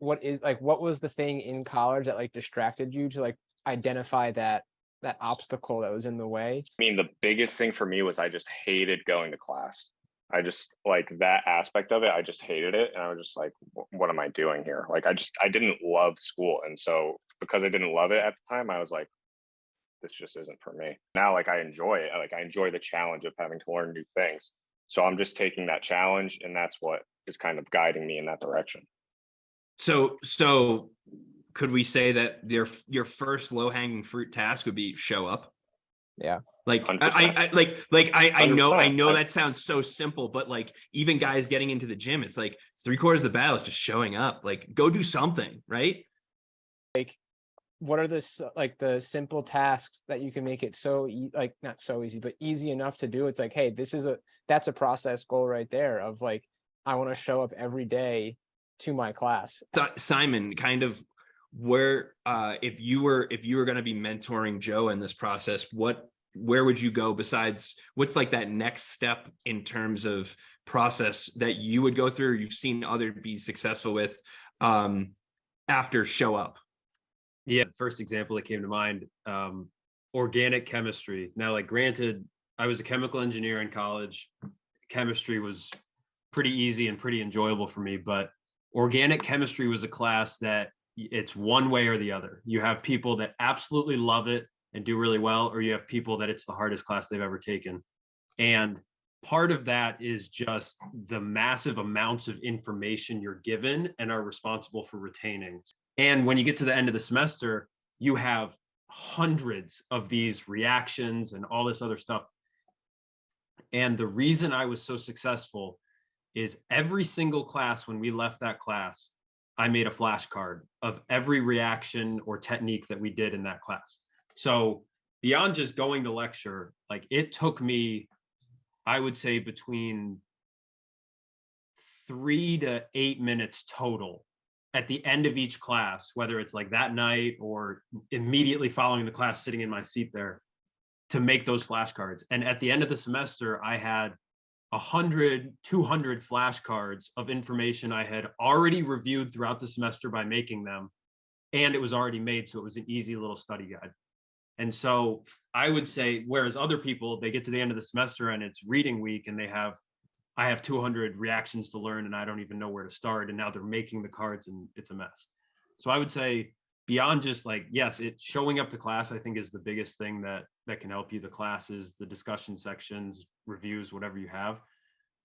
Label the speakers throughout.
Speaker 1: what was the thing in college that like distracted you to like identify that obstacle that was in the way?
Speaker 2: I mean, the biggest thing for me was I just hated going to class. I just like that aspect of it. I just hated it. And I was just like, what am I doing here? Like, I didn't love school. And so because I didn't love it at the time, I was like, this just isn't for me. Now, like, I enjoy it. Like, I enjoy the challenge of having to learn new things. So I'm just taking that challenge. And that's what is kind of guiding me in that direction.
Speaker 3: So could we say that your first low hanging fruit task would be show up?
Speaker 1: Yeah.
Speaker 3: Like
Speaker 2: 100%.
Speaker 3: I know
Speaker 2: 100%.
Speaker 3: that sounds so simple, but like even guys getting into the gym, it's like 3/4 of the battle is just showing up. Like go do something, right?
Speaker 1: What are like the simple tasks that you can make it like not so easy, but easy enough to do? It's like, hey, that's a process goal right there of like, I want to show up every day to my class.
Speaker 3: Simon, kind of where if you were going to be mentoring Joe in this process, where would you go besides what's like that next step in terms of process that you would go through, or you've seen others be successful with after show up?
Speaker 4: Yeah, the first example that came to mind, organic chemistry. Now, like granted, I was a chemical engineer in college. Chemistry was pretty easy and pretty enjoyable for me, but organic chemistry was a class that it's one way or the other. You have people that absolutely love it and do really well, or you have people that it's the hardest class they've ever taken. And part of that is just the massive amounts of information you're given and are responsible for retaining. And when you get to the end of the semester, you have hundreds of these reactions and all this other stuff. And the reason I was so successful is every single class, when we left that class, I made a flashcard of every reaction or technique that we did in that class. So beyond just going to lecture, like it took me, I would say between 3 to 8 minutes total at the end of each class, whether it's like that night or immediately following the class, sitting in my seat there, to make those flashcards. And at the end of the semester, I had 100, 200 flashcards of information I had already reviewed throughout the semester by making them. And it was already made, so it was an easy little study guide. And so I would say, whereas other people, they get to the end of the semester and it's reading week and I have 200 reactions to learn and I don't even know where to start. And now they're making the cards and it's a mess. So I would say beyond just like, yes, showing up to class, I think is the biggest thing that can help you. The classes, the discussion sections, reviews, whatever you have,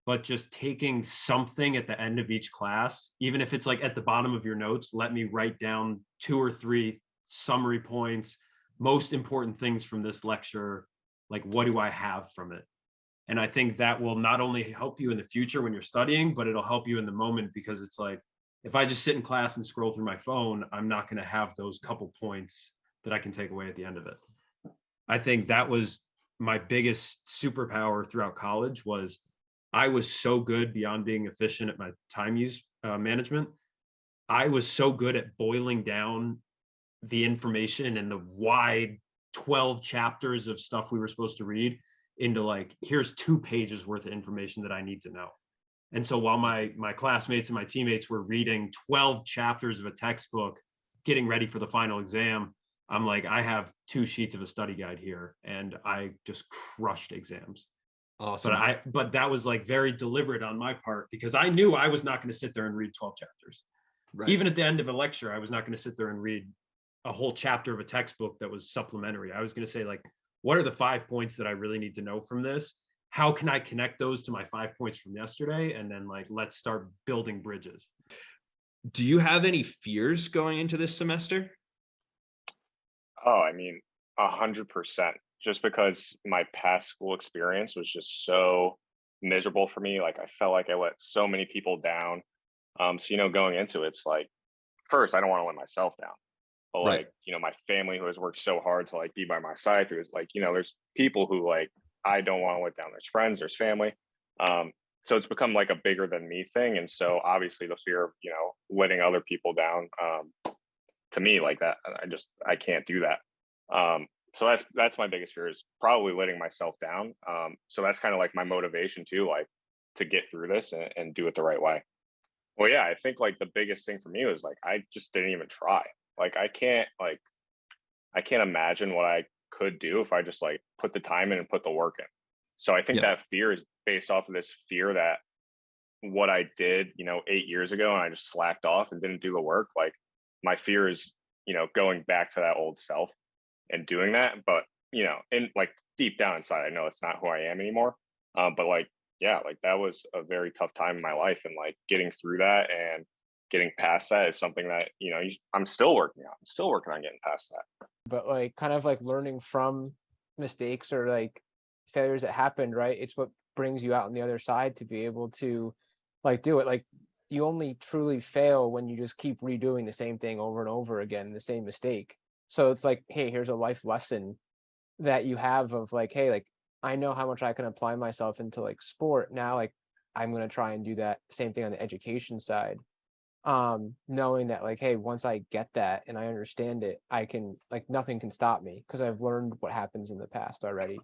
Speaker 4: but just taking something at the end of each class, even if it's like at the bottom of your notes, let me write down 2 or 3 summary points, most important things from this lecture. Like, what do I have from it? And I think that will not only help you in the future when you're studying, but it'll help you in the moment, because it's like, if I just sit in class and scroll through my phone, I'm not going to have those couple points that I can take away at the end of it. I think that was my biggest superpower throughout college. Was I was so good beyond being efficient at my time use management. I was so good at boiling down the information and the wide 12 chapters of stuff we were supposed to read into like, here's 2 pages worth of information that I need to know. And so while my classmates and my teammates were reading 12 chapters of a textbook, getting ready for the final exam, I'm like, I have 2 sheets of a study guide here, and I just crushed exams.
Speaker 3: Awesome.
Speaker 4: But that was like very deliberate on my part, because I knew I was not going to sit there and read 12 chapters. Right. Even at the end of a lecture, I was not going to sit there and read a whole chapter of a textbook that was supplementary. I was going to say, like, what are the 5 points that I really need to know from this? How can I connect those to my 5 points from yesterday? And then like, let's start building bridges.
Speaker 3: Do you have any fears going into this semester?
Speaker 2: Oh, I mean, 100%. Just because my past school experience was just so miserable for me. Like, I felt like I let so many people down. So, going into it, it's like, first, I don't want to let myself down. But
Speaker 3: Right.
Speaker 2: like, my family who has worked so hard to like be by my side, who is like, there's people who like I don't want to let down. There's friends, there's family. So it's become like a bigger than me thing. And so obviously the fear of, letting other people down, to me, like that, I can't do that. So that's my biggest fear, is probably letting myself down. So that's kind of like my motivation too, like to get through this and do it the right way. Well, yeah, I think like the biggest thing for me was like I just didn't even try. Like I can't imagine what I could do if I just like put the time in and put the work in. So I think
Speaker 3: Yeah.
Speaker 2: that fear is based off of this fear that what I did, 8 years ago and I just slacked off and didn't do the work. Like my fear is, going back to that old self and doing that. But, and like deep down inside, I know it's not who I am anymore. But like, yeah, like that was a very tough time in my life. And like getting through that and getting past that is something that, I'm still working on. I'm still working on getting past that.
Speaker 1: But like kind of like learning from mistakes or like failures that happened, right? It's what brings you out on the other side to be able to like do it. Like you only truly fail when you just keep redoing the same thing over and over again, the same mistake. So it's like, hey, here's a life lesson that you have of like, hey, like I know how much I can apply myself into like sport. Now like I'm gonna try and do that same thing on the education side. Knowing that like, hey, once I get that and I understand it, I can like nothing can stop me because I've learned what happens in the past already.